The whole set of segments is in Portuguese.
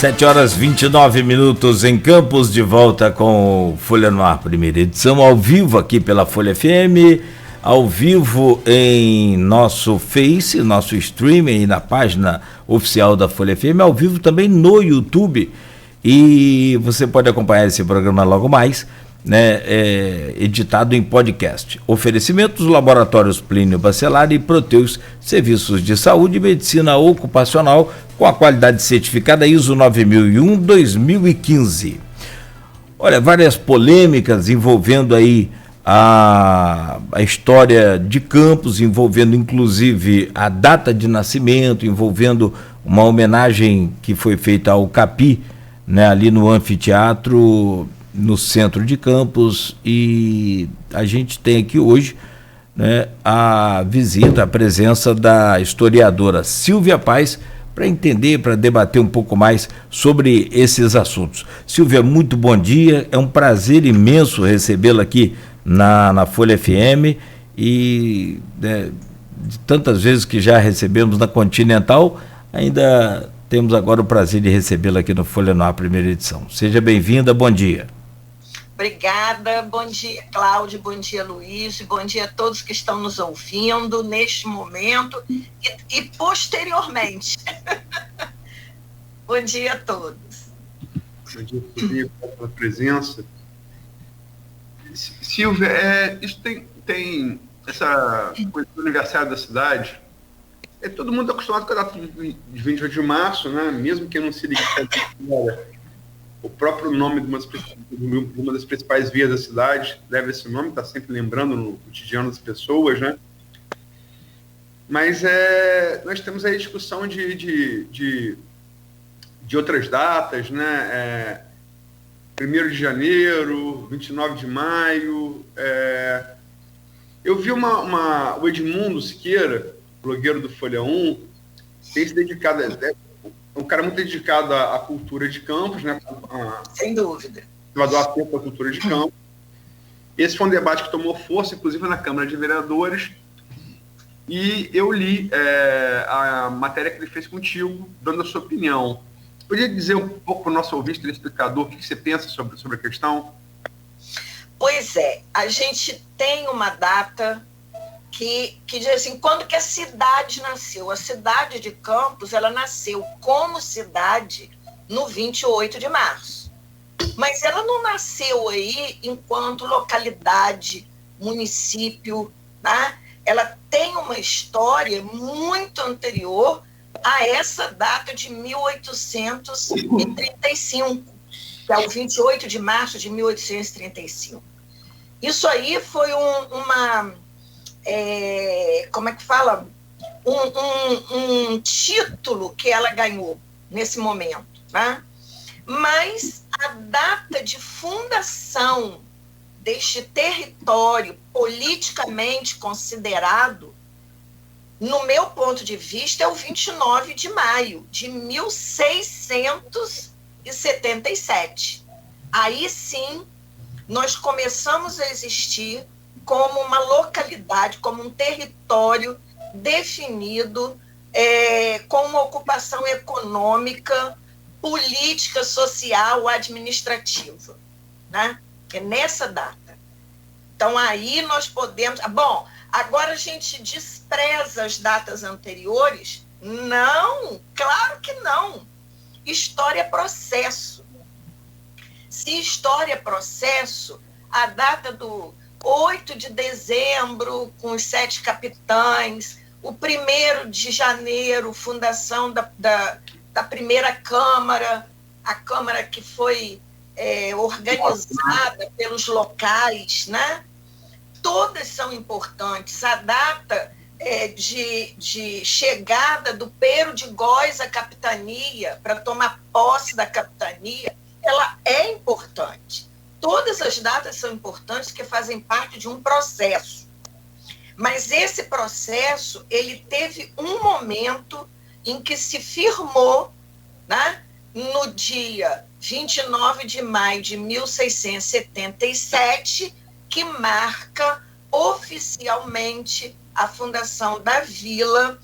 7h29 em Campos, de volta com Folha no Ar, primeira edição, ao vivo aqui pela Folha FM, ao vivo em nosso Face, nosso streaming, na página oficial da Folha FM, ao vivo também no YouTube, e você pode acompanhar esse programa logo mais, né, editado em podcast. Oferecimentos: Laboratórios Plínio Bacelar e Proteus, serviços de saúde e medicina ocupacional com a qualidade certificada ISO 9001-2015. Olha, várias polêmicas envolvendo aí a história de Campos, envolvendo inclusive a data de nascimento, envolvendo uma homenagem que foi feita ao Capi, né, ali no anfiteatro, no centro de Campos, e a gente tem aqui hoje, né, a presença da historiadora Silvia Paz, para entender, para debater um pouco mais sobre esses assuntos. Silvia, muito bom dia, é um prazer imenso recebê-la aqui na Folha FM, e de tantas vezes que já recebemos na Continental, ainda temos agora o prazer de recebê-la aqui no Folha no Ar, primeira edição. Seja bem-vinda, bom dia. Obrigada, bom dia, Cláudio, bom dia, Luiz, bom dia a todos que estão nos ouvindo neste momento e posteriormente. Bom dia a todos. Bom dia, Silvia, pela presença. Silvia, isso tem essa coisa do aniversário da cidade. Todo mundo acostumado com a data de 28 de março, né? Mesmo que não se ligue o próprio nome de uma das principais vias da cidade leva esse nome, está sempre lembrando no cotidiano das pessoas, né? Mas nós temos aí discussão de outras datas, né? 1º de janeiro, 29 de maio. Eu vi o Edmundo Siqueira, blogueiro do Folha 1, tem se dedicado, um cara muito dedicado à cultura de Campos, né? Sem dúvida. Levador a tempo à cultura de Campos. Esse foi um debate que tomou força, inclusive na Câmara de Vereadores, e eu li a matéria que ele fez contigo, dando a sua opinião. Podia dizer um pouco para o nosso ouvinte, telespectador, o que você pensa sobre a questão? Pois a gente tem uma data que diz assim, quando que a cidade nasceu? A cidade de Campos, ela nasceu como cidade no 28 de março. Mas ela não nasceu aí enquanto localidade, município, tá? Ela tem uma história muito anterior a essa data de 1835, que é o 28 de março de 1835. Isso aí foi como é que fala? Um título que ela ganhou nesse momento, né? Mas a data de fundação deste território politicamente considerado, no meu ponto de vista, é o 29 de maio de 1677. Aí sim, nós começamos a existir como uma localidade, como um território definido, com uma ocupação econômica, política, social, administrativa, né? É nessa data. Então, aí nós podemos... Bom, agora a gente despreza as datas anteriores? Não, claro que não. História é processo. Se história é processo, a data do 8 de dezembro, com os 7 capitães, o 1º de janeiro, fundação da primeira Câmara, a Câmara que foi organizada pelos locais, né? Todas são importantes. A data de chegada do Pero de Góis à capitania, para tomar posse da capitania, ela é importante. Todas as datas são importantes, que fazem parte de um processo. Mas esse processo, ele teve um momento em que se firmou, né, no dia 29 de maio de 1677, que marca oficialmente a fundação da vila,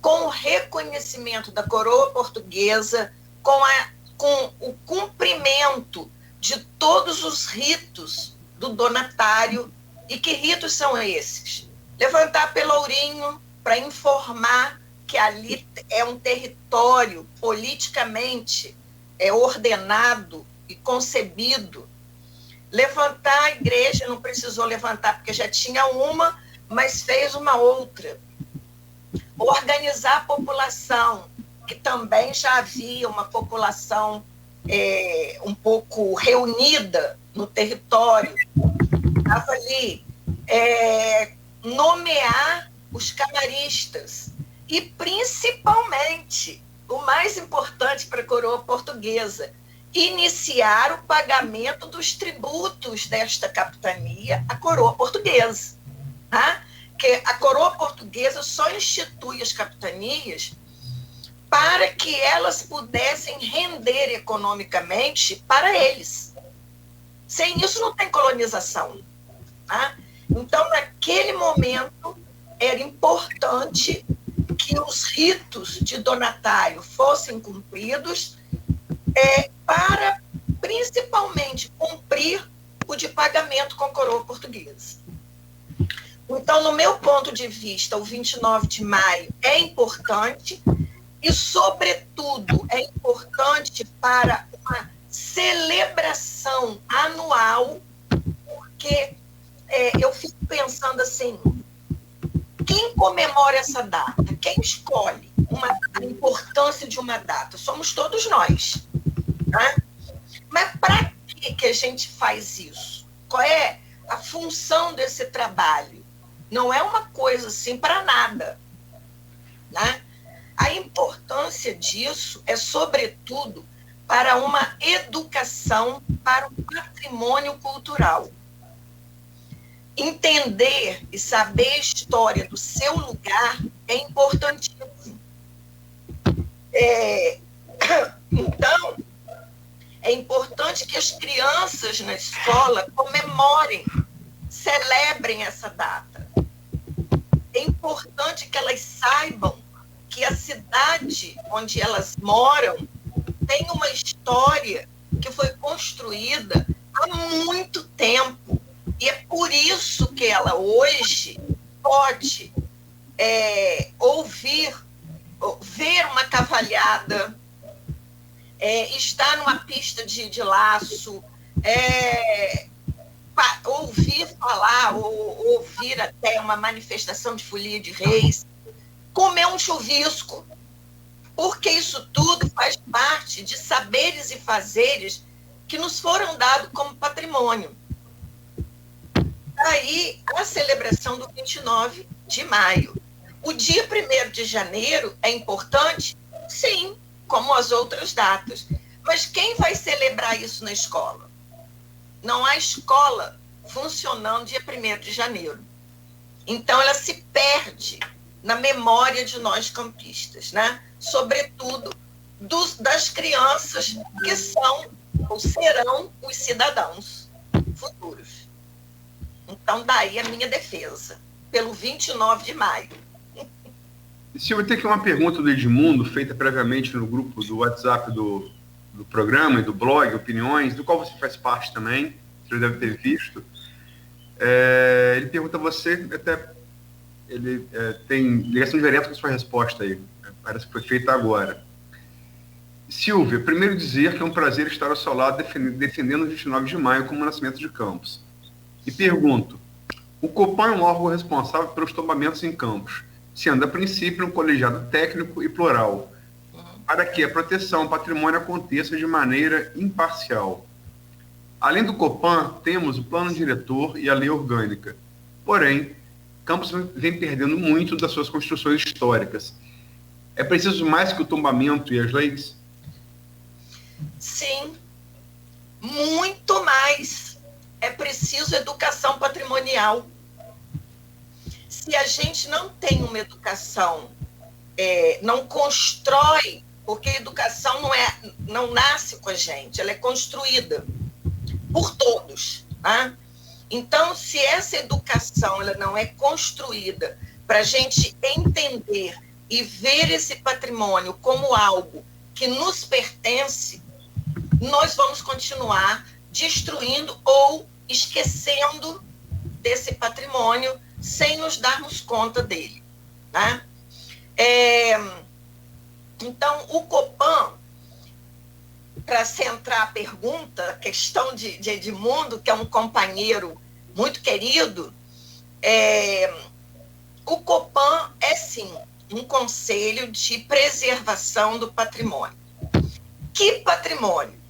com o reconhecimento da coroa portuguesa, com com o cumprimento de todos os ritos do donatário. E que ritos são esses? Levantar pelourinho para informar que ali é um território politicamente ordenado e concebido. Levantar a igreja, não precisou levantar porque já tinha uma, mas fez uma outra. Organizar a população, que também já havia uma população um pouco reunida no território. Estava ali. Nomear os camaristas e, principalmente, o mais importante para a coroa portuguesa, iniciar o pagamento dos tributos desta capitania à coroa portuguesa. Tá? Que a coroa portuguesa só institui as capitanias para que elas pudessem render economicamente para eles. Sem isso não tem colonização. Tá? Então, naquele momento, era importante que os ritos de donatário fossem cumpridos para, principalmente, cumprir o de pagamento com a coroa portuguesa. Então, no meu ponto de vista, o 29 de maio é importante e, sobretudo, é importante para uma celebração anual, porque eu fico pensando assim, quem comemora essa data? Quem escolhe a importância de uma data? Somos todos nós. Tá? Mas para que a gente faz isso? Qual é a função desse trabalho? Não é uma coisa assim para nada. Né? A importância disso é, sobretudo, para uma educação para o patrimônio cultural. Entender e saber a história do seu lugar é importantíssimo. Então, é importante que as crianças na escola comemorem, celebrem essa data. É importante que elas saibam que a cidade onde elas moram tem uma história que foi construída há muito tempo. E é por isso que ela hoje pode ver uma cavalhada, estar numa pista de laço, ouvir falar, ou ouvir até uma manifestação de folia de reis, comer um chuvisco, porque isso tudo faz parte de saberes e fazeres que nos foram dados como patrimônio. Aí, a celebração do 29 de maio. O dia 1º de janeiro é importante? Sim, como as outras datas. Mas quem vai celebrar isso na escola? Não há escola funcionando dia 1º de janeiro. Então, ela se perde na memória de nós campistas, né? Sobretudo das crianças que são ou serão os cidadãos futuros. Então, daí a minha defesa, pelo 29 de maio. Silvia, tem aqui uma pergunta do Edmundo, feita previamente no grupo do WhatsApp do programa e do blog Opiniões, do qual você faz parte também, você deve ter visto. Ele pergunta a você, tem ligação direta com a sua resposta aí, parece que foi feita agora. Silvia, primeiro dizer que é um prazer estar ao seu lado defendendo o 29 de maio como nascimento de Campos. E pergunto, o Copan é um órgão responsável pelos tombamentos em Campos, sendo a princípio um colegiado técnico e plural, para que a proteção ao patrimônio aconteça de maneira imparcial. Além do Copan, temos o plano diretor e a lei orgânica. Porém, Campos vem perdendo muito das suas construções históricas. É preciso mais que o tombamento e as leis? Sim, muito mais. É preciso educação patrimonial. Se a gente não tem uma educação, não constrói, porque a educação não nasce com a gente, ela é construída por todos. Né? Então, se essa educação ela não é construída para a gente entender e ver esse patrimônio como algo que nos pertence, nós vamos continuar destruindo ou esquecendo desse patrimônio sem nos darmos conta dele, né? Então, o Copan, para centrar a pergunta, a questão de Edmundo, que é um companheiro muito querido, o Copan é, sim, um conselho de preservação do patrimônio. Que patrimônio?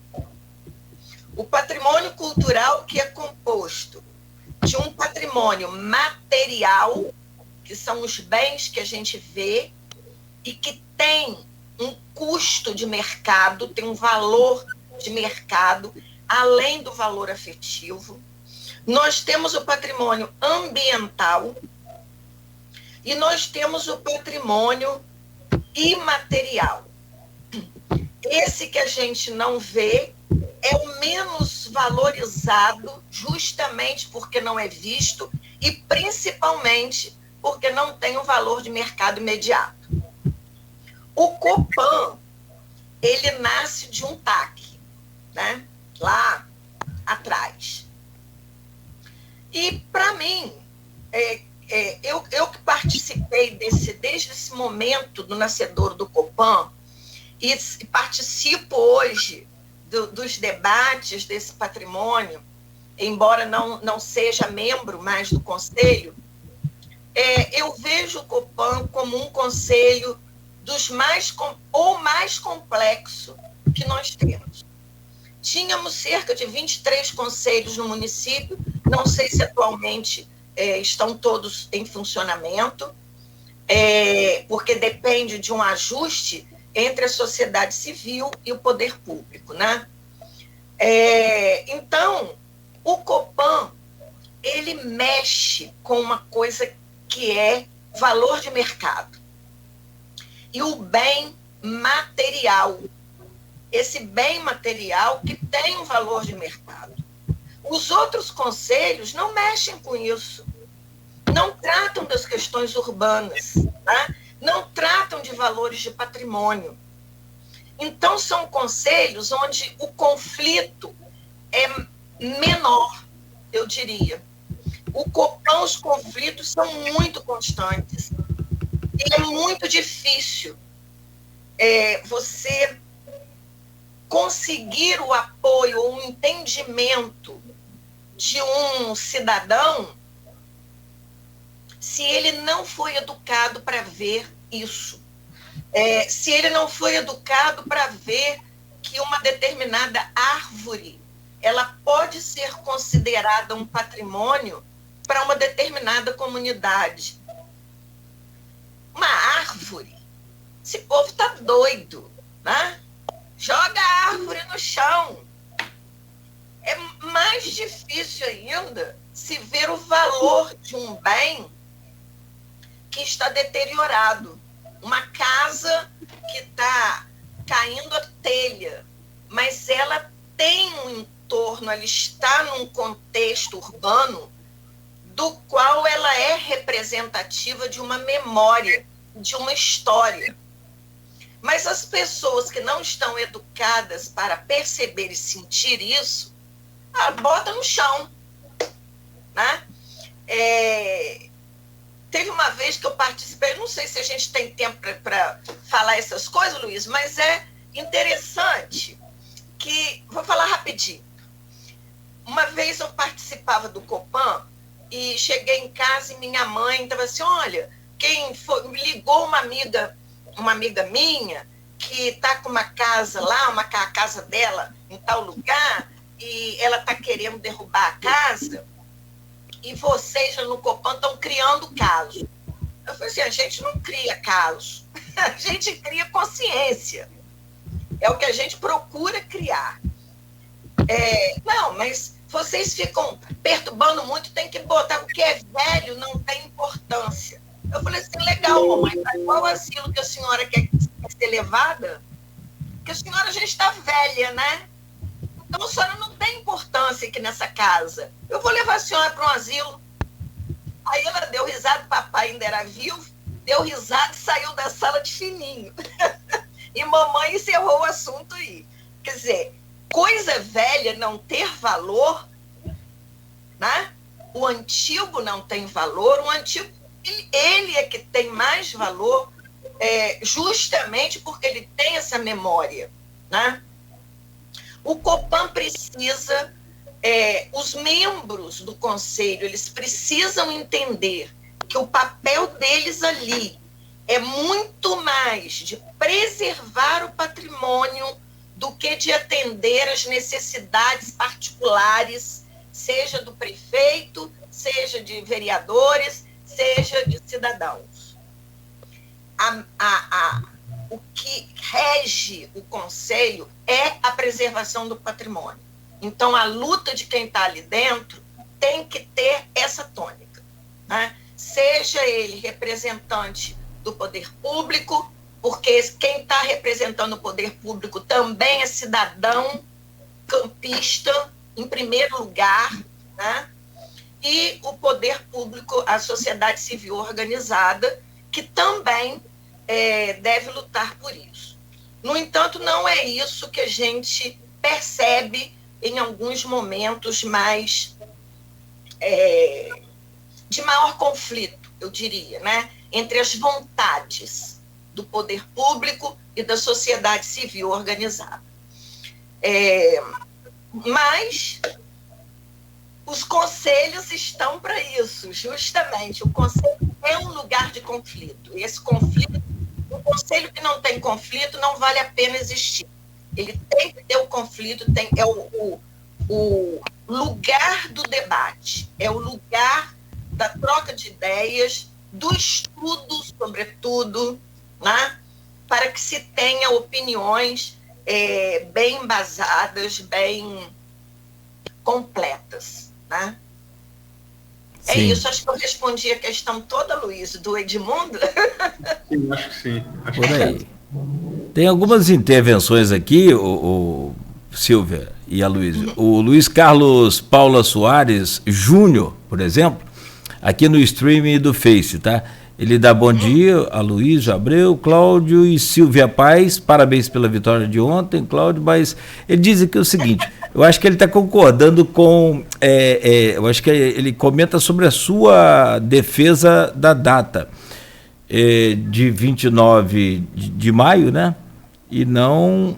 O patrimônio cultural, que é composto de um patrimônio material, que são os bens que a gente vê e que tem um custo de mercado, tem um valor de mercado, além do valor afetivo. Nós temos o patrimônio ambiental e nós temos o patrimônio imaterial. Esse que a gente não vê é o menos valorizado, justamente porque não é visto e principalmente porque não tem um valor de mercado imediato. O Copan, ele nasce de um TAC, né? Lá atrás. E, para mim, eu que participei desde esse momento do nascedor do Copan e participo hoje dos debates desse patrimônio, embora não seja membro mais do conselho, eu vejo o Copan como um conselho dos mais complexo que nós temos. Tínhamos cerca de 23 conselhos no município, não sei se atualmente estão todos em funcionamento, porque depende de um ajuste entre a sociedade civil e o poder público, né? Então, o Copan, ele mexe com uma coisa que é valor de mercado. E o bem material, esse bem material que tem um valor de mercado. Os outros conselhos não mexem com isso, não tratam das questões urbanas, tá? Não tratam de valores de patrimônio. Então, são conselhos onde o conflito é menor, eu diria. O Copan, os conflitos são muito constantes. E é muito difícil você conseguir o apoio ou o entendimento de um cidadão se ele não foi educado para ver isso. Se ele não foi educado para ver que uma determinada árvore ela pode ser considerada um patrimônio para uma determinada comunidade. Uma árvore, esse povo está doido, né? Joga a árvore no chão. É mais difícil ainda se ver o valor de um bem que está deteriorado. Uma casa que está caindo a telha, mas ela tem um entorno, ela está num contexto urbano do qual ela é representativa de uma memória, de uma história. Mas as pessoas que não estão educadas para perceber e sentir isso, bota no chão, né? Teve uma vez que eu participei, não sei se a gente tem tempo para falar essas coisas, Luiz, mas é interessante que... Vou falar rapidinho. Uma vez eu participava do Copan e cheguei em casa e minha mãe estava assim, olha, me ligou uma amiga minha que está com uma casa lá, a casa dela em tal lugar, e ela está querendo derrubar a casa, e vocês no Copan estão criando caso. Eu falei assim, a gente não cria caso, a gente cria consciência. É o que a gente procura criar. Não, mas vocês ficam perturbando muito, tem que botar, o que é velho não tem importância. Eu falei assim, legal, mamãe, para qual asilo que a senhora quer ser levada? Porque a senhora já está velha, né? Então a senhora não tem importância aqui nessa casa. Eu vou levar a senhora para um asilo. Aí ela deu risada, papai ainda era vivo, deu risada e saiu da sala de fininho. E mamãe encerrou o assunto aí. Quer dizer, coisa velha não ter valor, né? O antigo não tem valor, o antigo, ele é que tem mais valor, justamente porque ele tem essa memória, né? O Copan precisa, os membros do conselho, eles precisam entender que o papel deles ali é muito mais de preservar o patrimônio do que de atender às necessidades particulares, seja do prefeito, seja de vereadores, seja de cidadãos. O que rege o conselho é a preservação do patrimônio. Então, a luta de quem está ali dentro tem que ter essa tônica, né? Seja ele representante do poder público, porque quem está representando o poder público também é cidadão, campista, em primeiro lugar, né? E o poder público, a sociedade civil organizada, que também deve lutar por isso. No entanto, não é isso que a gente percebe em alguns momentos mais de maior conflito, eu diria, né? Entre as vontades do poder público e da sociedade civil organizada. Mas os conselhos estão para isso, justamente. O conselho é um lugar de conflito. E esse conflito, um conselho que não tem conflito não vale a pena existir. Ele tem que ter o conflito, é o lugar do debate, é o lugar da troca de ideias, do estudo, sobretudo, né? Para que se tenha opiniões bem embasadas, bem completas, né? É isso, acho que eu respondi a questão toda, Luiz, do Edmundo. Sim, acho que sim. Por aí. Tem algumas intervenções aqui, o Silvia e a Luísa. O Luiz Carlos Paula Soares Júnior, por exemplo, aqui no streaming do Face, tá? Ele dá bom dia a Luiz Abreu, Cláudio e Silvia Paz, parabéns pela vitória de ontem, Cláudio, mas ele diz aqui o seguinte, eu acho que ele está concordando com, eu acho que ele comenta sobre a sua defesa da data de 29 de maio, né? E não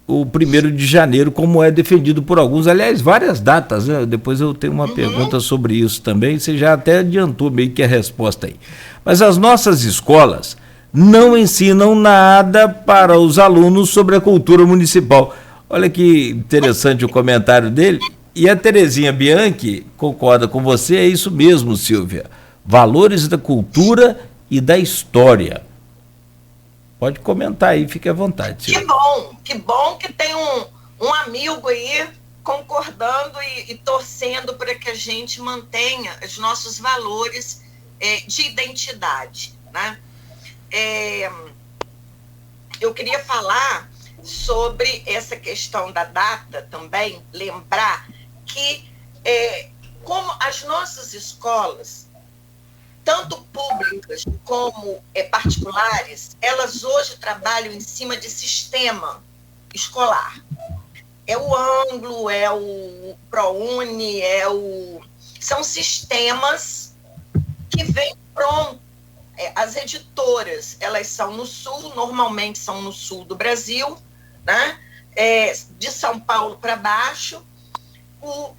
o 1º de janeiro, como é defendido por alguns, aliás, várias datas, né? Depois eu tenho uma pergunta sobre isso também, você já até adiantou meio que a resposta aí. Mas as nossas escolas não ensinam nada para os alunos sobre a cultura municipal. Olha que interessante o comentário dele. E a Terezinha Bianchi concorda com você, é isso mesmo, Silvia. Valores da cultura e da história. Pode comentar aí, fique à vontade. Silvia. Que bom que tem um amigo aí concordando e torcendo para que a gente mantenha os nossos valores de identidade, né? Eu queria falar sobre essa questão da data também, lembrar que como as nossas escolas, tanto públicas como particulares, elas hoje trabalham em cima de sistema escolar. É o Anglo, é o ProUni, são sistemas que vêm pronto. As editoras, elas são no sul, normalmente são no sul do Brasil, né? De São Paulo para baixo.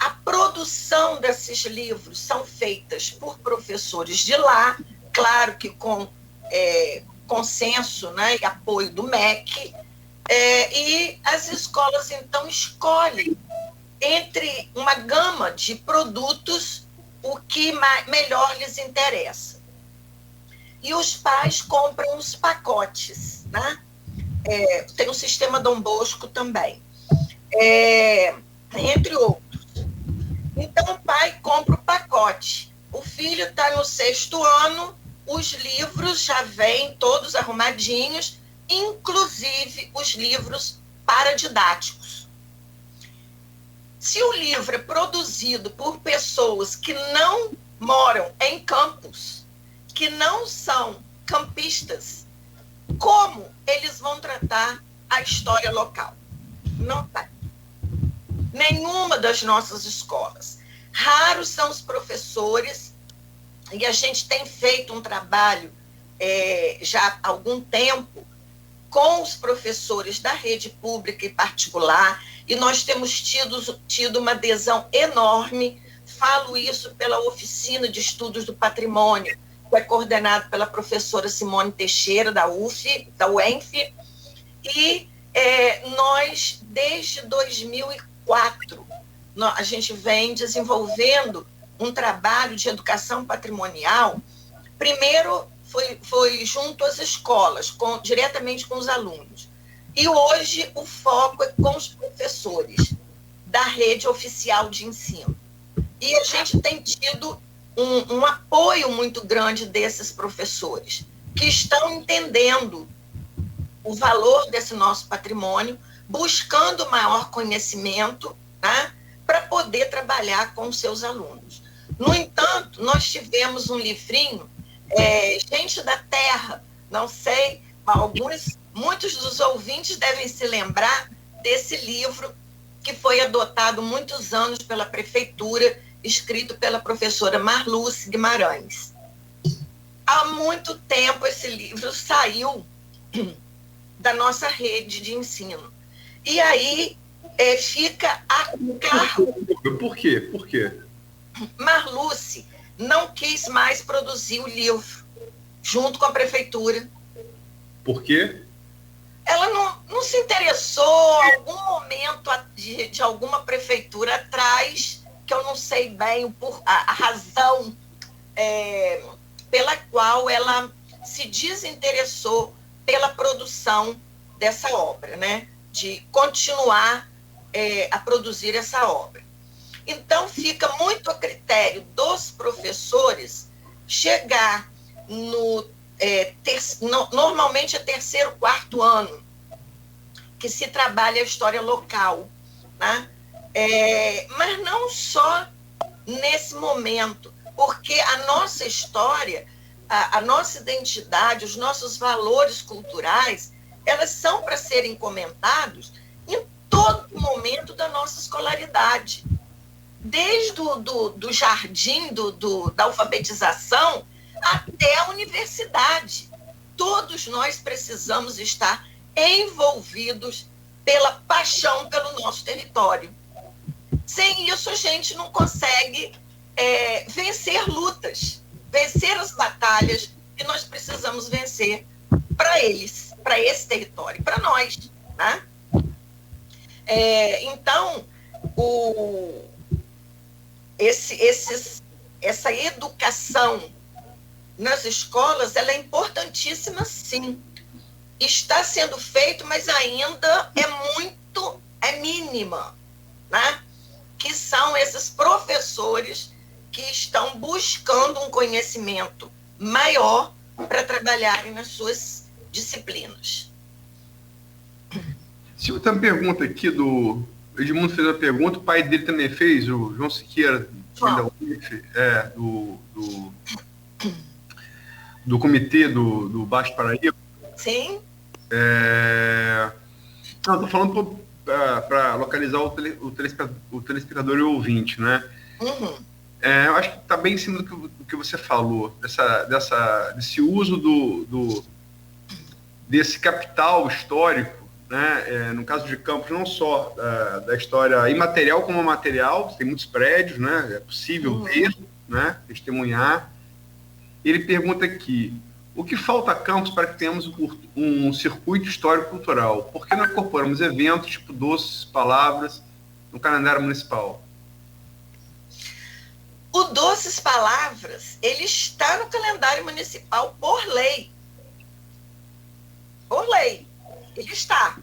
A produção desses livros são feitas por professores de lá, claro que com consenso, né, e apoio do MEC, e as escolas, então, escolhem entre uma gama de produtos o que melhor lhes interessa. E os pais compram os pacotes, né? Tem o sistema Dom Bosco também, entre outros. Então, o pai compra o pacote. O filho está no 6º ano, os livros já vêm todos arrumadinhos, inclusive os livros paradidáticos. Se o livro é produzido por pessoas que não moram em campos, que não são campistas, como eles vão tratar a história local? Não tá. Nenhuma das nossas escolas. Raros são os professores, e a gente tem feito um trabalho já há algum tempo com os professores da rede pública e particular, e nós temos tido uma adesão enorme. Falo isso pela Oficina de Estudos do Patrimônio, que é coordenado pela professora Simone Teixeira, da UENF, e nós, desde 2004, a gente vem desenvolvendo um trabalho de educação patrimonial. Primeiro foi junto às escolas, diretamente com os alunos. E hoje o foco é com os professores da rede oficial de ensino. E a gente tem tido um apoio muito grande desses professores, que estão entendendo o valor desse nosso patrimônio, buscando maior conhecimento, né, para poder trabalhar com os seus alunos. No entanto, nós tivemos um livrinho, Gente da Terra, não sei, muitos dos ouvintes devem se lembrar desse livro, que foi adotado muitos anos pela prefeitura, escrito pela professora Marluce Guimarães. Há muito tempo esse livro saiu da nossa rede de ensino. E aí fica a cargo. Por quê? Por quê? Marluce não quis mais produzir o livro, junto com a prefeitura. Por quê? Ela não se interessou em algum momento de alguma prefeitura atrás, que eu não sei bem a razão pela qual ela se desinteressou pela produção dessa obra, né? De continuar a produzir essa obra. Então, fica muito a critério dos professores chegar normalmente é terceiro, quarto ano, que se trabalha a história local, né? Mas não só nesse momento, porque a nossa história, a nossa identidade, os nossos valores culturais, elas são para serem comentados em todo momento da nossa escolaridade. Desde do jardim, da alfabetização, até a universidade. Todos nós precisamos estar envolvidos pela paixão pelo nosso território. Sem isso, a gente não consegue vencer lutas, vencer as batalhas que nós precisamos vencer para eles, para esse território, para nós, né? Então, essa educação nas escolas, ela é importantíssima, sim. Está sendo feito, mas ainda é mínima, né? Que são esses professores que estão buscando um conhecimento maior para trabalharem nas suas disciplinas. Se tem uma pergunta aqui do Edmundo, fez uma pergunta, o pai dele também fez, o João Siqueira, do comitê do Baixo Paraíba. Sim. Não, estou falando para localizar o telespectador e o ouvinte, né? Uhum. Eu acho que está bem em cima do que você falou, desse uso desse capital histórico, né? No caso de Campos, não só da história imaterial como material, tem muitos prédios, né? É possível ver, né? Testemunhar. Ele pergunta aqui: o que falta a Campos para que tenhamos um circuito histórico-cultural? Por que não incorporamos eventos tipo Doces Palavras no calendário municipal? O Doces Palavras, ele está no calendário municipal por lei. Por lei. Ele está,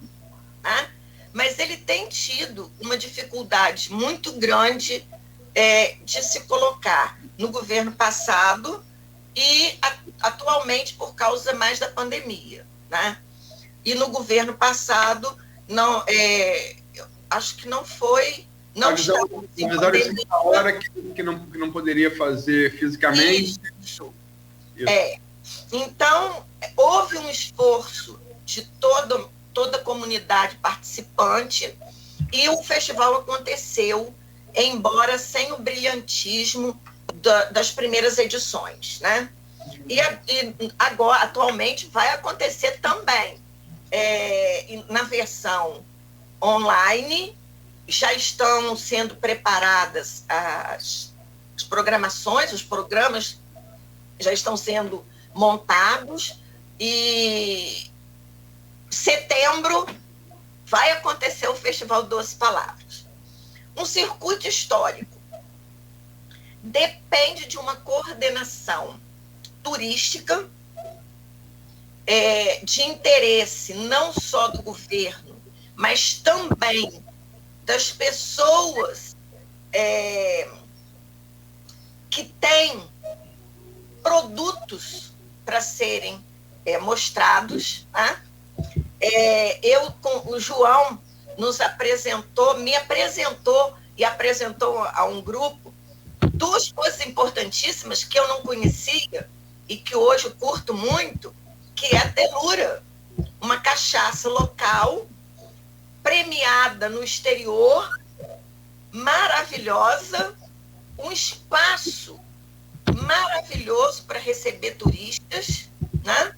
né? Mas ele tem tido uma dificuldade muito grande de se colocar no governo passado e atualmente por causa mais da pandemia, né? E no governo passado, não, acho que não foi... Não avisaram na hora que não poderia fazer fisicamente. Isso. Então, houve um esforço de toda a comunidade participante E o festival aconteceu, embora sem o brilhantismo das primeiras edições, né? E agora, atualmente, vai acontecer também. Na versão online, já estão sendo preparadas as programações, os programas já estão sendo montados, e setembro vai acontecer o Festival Doce Palavras. Um circuito histórico depende de uma coordenação turística, de interesse não só do governo, mas também das pessoas que têm produtos para serem mostrados. Né? O João me apresentou e apresentou a um grupo duas coisas importantíssimas que eu não conhecia e que hoje eu curto muito, que é a Telura, uma cachaça local, premiada no exterior, maravilhosa, um espaço maravilhoso para receber turistas, né?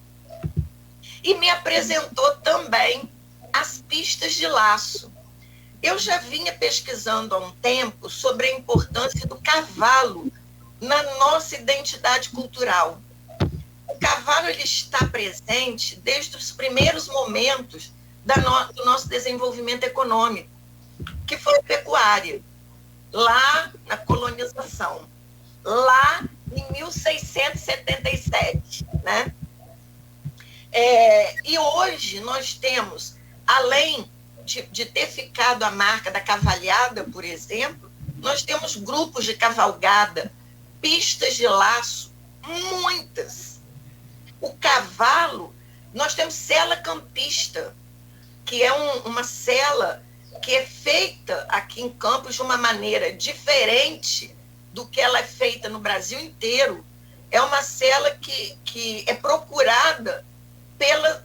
E me apresentou também as pistas de laço. Eu já vinha pesquisando há um tempo sobre a importância do cavalo na nossa identidade cultural. O cavalo ele está presente desde os primeiros momentos do nosso desenvolvimento econômico, que foi a pecuária, lá na colonização, lá em 1677, né? E hoje nós temos, além de ter ficado a marca da cavalhada, por exemplo, nós temos grupos de cavalgada, pistas de laço, muitas. O cavalo, nós temos sela campista, que é uma sela que é feita aqui em Campos de uma maneira diferente do que ela é feita no Brasil inteiro. É uma sela que é procurada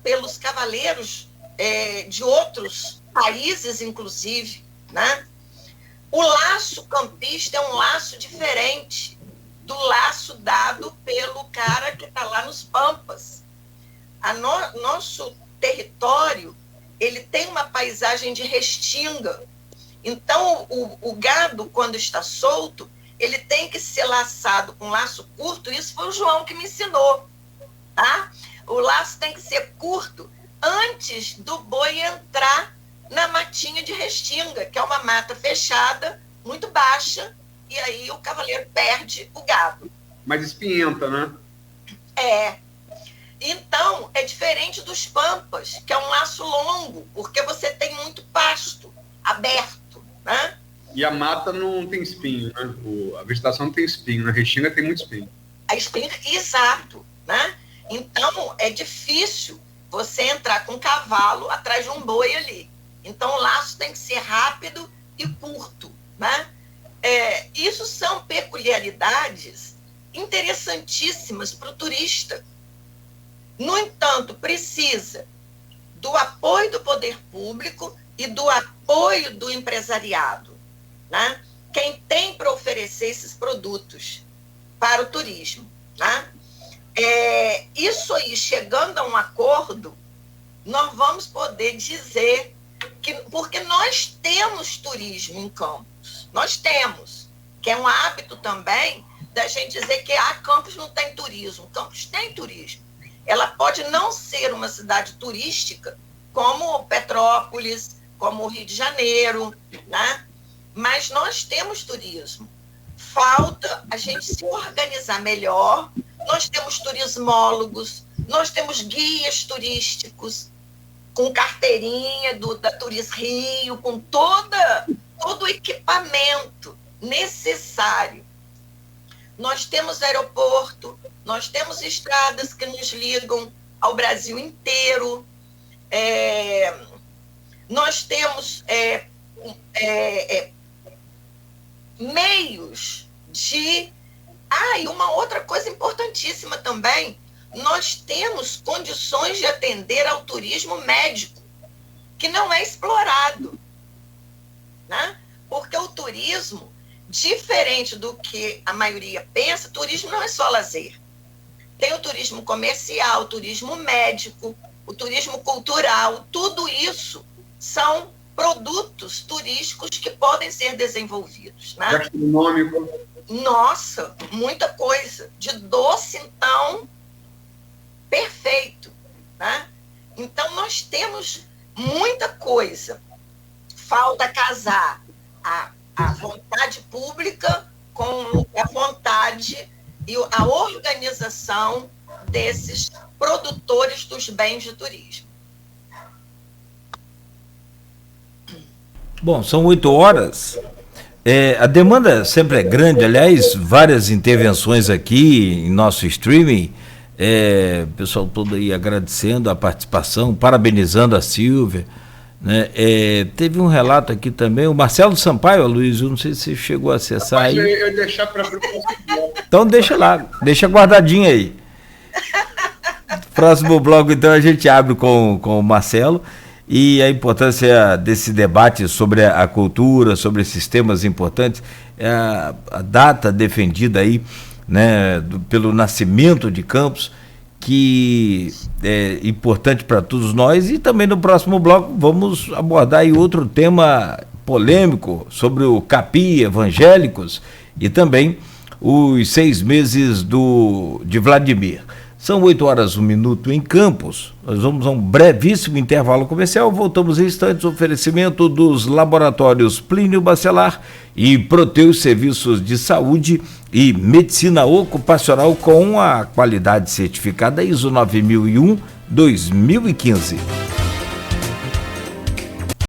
pelos cavaleiros de outros países, inclusive, né? O laço campista é um laço diferente do laço dado pelo cara que está lá nos Pampas. Nosso território, ele tem uma paisagem de restinga. Então, o gado, quando está solto, ele tem que ser laçado com laço curto. Isso foi o João que me ensinou, tá? O laço tem que ser curto antes do boi entrar na matinha de restinga, que é uma mata fechada, muito baixa, e aí o cavaleiro perde o gado. Mas espinhenta, né? Então, é diferente dos Pampas, que é um laço longo, porque você tem muito pasto aberto, né? E a mata não tem espinho, né? A vegetação não tem espinho, na restinga tem muito espinho. A espinho, exato, né? Então, é difícil você entrar com um cavalo atrás de um boi ali. Então, o laço tem que ser rápido e curto, né? Isso são peculiaridades interessantíssimas para o turista. No entanto, precisa do apoio do poder público e do apoio do empresariado, né? Quem tem para oferecer esses produtos para o turismo, né? Isso aí, chegando a um acordo, nós vamos poder dizer que, porque nós temos turismo em Campos, nós temos, que é um hábito também da gente dizer que Campos não tem turismo. Campos tem turismo. Ela pode não ser uma cidade turística como Petrópolis, como o Rio de Janeiro, né? Mas nós temos turismo. Falta a gente se organizar melhor. Nós temos turismólogos, nós temos guias turísticos, com carteirinha da Turis Rio, com todo o equipamento necessário. Nós temos aeroporto, nós temos estradas que nos ligam ao Brasil inteiro, nós temos meios de... e uma outra coisa importantíssima também, nós temos condições de atender ao turismo médico, que não é explorado. né? Porque o turismo, diferente do que a maioria pensa, turismo não é só lazer. Tem o turismo comercial, o turismo médico, o turismo cultural, tudo isso são produtos turísticos que podem ser desenvolvidos, né? Gastronômico. Nossa, muita coisa. De doce, então, perfeito, né? Então, nós temos muita coisa. Falta casar a vontade pública com a vontade e a organização desses produtores dos bens de turismo. Bom, são 8 horas. A demanda sempre é grande, aliás, várias intervenções aqui em nosso streaming. O pessoal todo aí agradecendo a participação, parabenizando a Silvia. Né? Teve um relato aqui também, o Marcelo Sampaio, Luiz, eu não sei se você chegou a acessar aí. Eu deixar para Então deixa lá, deixa guardadinho aí. Próximo bloco, então, a gente abre com o Marcelo e a importância desse debate sobre a cultura, sobre esses temas importantes, a data defendida aí, né, pelo nascimento de Campos, que é importante para todos nós. E também no próximo bloco vamos abordar aí outro tema polêmico sobre o CAPI, evangélicos, e também os 6 meses de Vladimir. São 8 horas, 1 minuto em Campos. Nós vamos a um brevíssimo intervalo comercial. Voltamos em instantes. Oferecimento dos laboratórios Plínio Bacelar e Proteus Serviços de Saúde e Medicina Ocupacional com a qualidade certificada ISO 9001-2015.